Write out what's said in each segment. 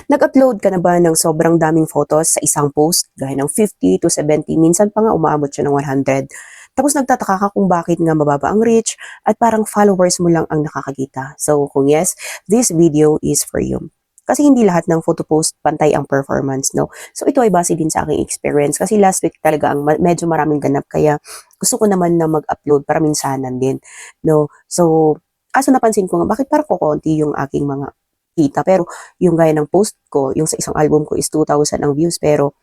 Nag-upload ka na ba ng sobrang daming photos sa isang post, gaya ng 50 to 70, minsan pa nga umaabot siya ng 100. Tapos nagtataka ka kung bakit nga mababa ang reach at parang followers mo lang ang nakakakita. So kung yes, this video is for you. Kasi hindi lahat ng photo post pantay ang performance, no? So ito ay base din sa aking experience kasi last week talaga ang medyo maraming ganap kaya gusto ko naman na mag-upload para minsanan din, no? So kaso napansin ko nga bakit parang kukonti yung aking mga kita pero yung gaya ng post ko, yung sa isang album ko is 2,000 ang views pero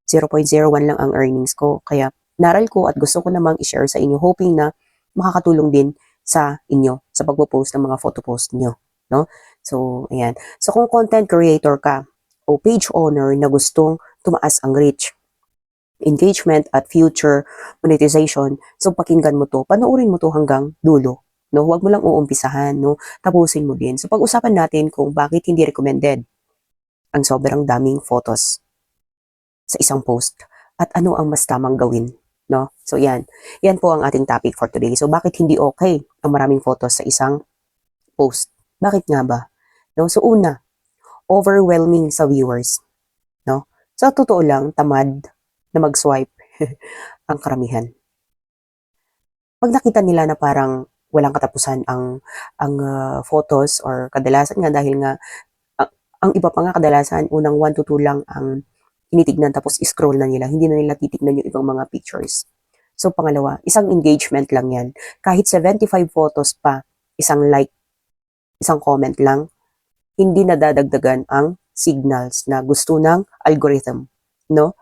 0.01 lang ang earnings ko. Kaya naral ko at gusto ko namang i-share sa inyo hoping na makakatulong din sa inyo sa pagpo-post ng mga photo post nyo. No? So, ayan. So, kung content creator ka o page owner na gustong tumaas ang reach, engagement at future monetization, so pakinggan mo to, panoorin mo to hanggang dulo. No, huwag mo lang uumpisahan, no? Tapusin mo din. So pag-usapan natin kung bakit hindi recommended ang sobrang daming photos sa isang post at ano ang mas tamang gawin, no? So yan. Yan po ang ating topic for today. So bakit hindi okay ang maraming photos sa isang post? Bakit nga ba? No? So una, overwhelming sa viewers, no? Sa totoo lang, tamad na mag-swipe ang karamihan. Pag nakita nila na parang walang katapusan ang photos or kadalasan nga dahil nga ang iba pa nga kadalasan unang 1 to 2 lang ang tinitignan tapos scroll na nila, hindi na nila titignan yung ibang mga pictures. So pangalawa, isang engagement lang yan. Kahit 75 photos pa, isang like, isang comment lang, hindi nadadagdagan ang signals na gusto ng algorithm, no?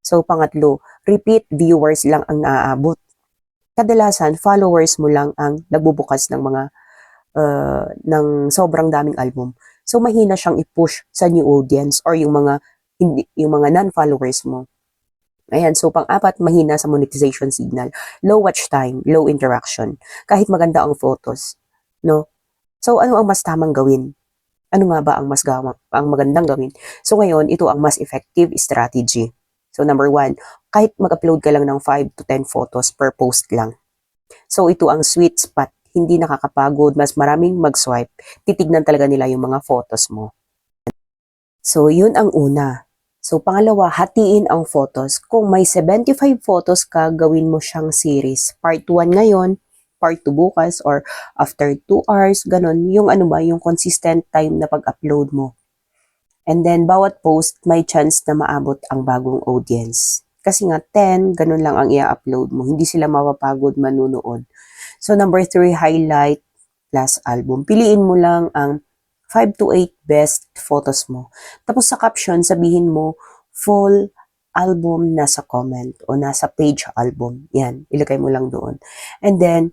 So pangatlo, repeat viewers lang ang naaabot. Kadalasan, followers mo lang ang nagbubukas ng mga ng sobrang daming album. So mahina siyang i-push sa new audience or yung mga non-followers mo. Ayan, so pang-apat, mahina sa monetization signal. Low watch time, low interaction. Kahit maganda ang photos, no? So ano ang mas tamang gawin? Ano nga ba ang magandang gawin? So ngayon, ito ang mas effective strategy. So number 1, kahit mag-upload ka lang ng 5 to 10 photos per post lang. So ito ang sweet spot, hindi nakakapagod, mas maraming mag-swipe, titignan talaga nila yung mga photos mo. So yun ang una. So pangalawa, hatiin ang photos. Kung may 75 photos ka, gawin mo siyang series. Part 1 ngayon, part 2 bukas, or after 2 hours, ganun. Yung ano ba, yung consistent time na pag-upload mo. And then, bawat post, may chance na maabot ang bagong audience. Kasi nga, 10, ganun lang ang i-upload mo. Hindi sila mapapagod manunood. So, number 3, highlight plus album. Piliin mo lang ang 5 to 8 best photos mo. Tapos sa caption, sabihin mo, full album nasa comment o nasa page album. Yan, ilagay mo lang doon. And then,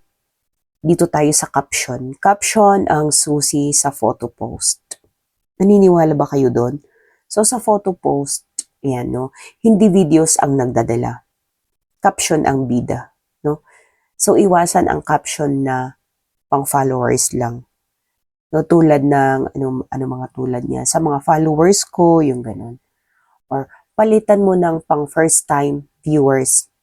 dito tayo sa caption. Caption ang susi sa photo post. Naniniwala ba kayo doon? So sa photo post, yan, no? Hindi videos ang nagdadala. Caption ang bida, no? So iwasan ang caption na pang followers lang. No, tulad ng ano mga tulad niya sa mga followers ko, yung ganun. Or palitan mo ng pang first time viewers.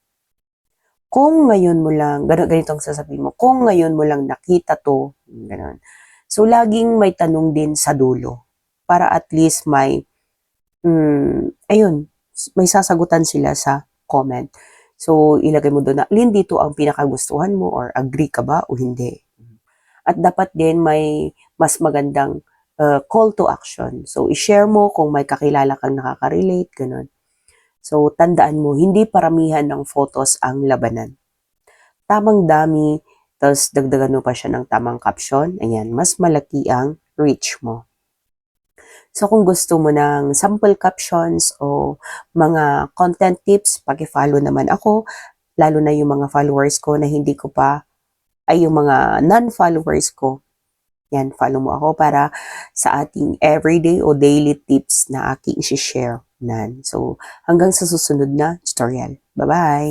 Kung ngayon mo lang, ganito ang sasabihin mo, kung ngayon mo lang nakita to, ganun. So laging may tanong din sa dulo para at least may ayun, may sasagutan sila sa comment. So ilagay mo doon na alin dito ang pinakagustuhan mo or agree ka ba o hindi. At dapat din may mas magandang call to action. So, i-share mo kung may kakilala kang nakaka-relate, ganun. So, tandaan mo, hindi paramihan ng photos ang labanan. Tamang dami, tapos dagdagan mo pa siya ng tamang caption, ayan, mas malaki ang reach mo. So, kung gusto mo ng sample captions o mga content tips, paki-follow naman ako, lalo na yung mga followers ko na hindi ko pa ay yung mga non-followers ko. Yan, follow mo ako para sa ating everyday o daily tips na aking i-share. So, hanggang sa susunod na tutorial. Bye-bye!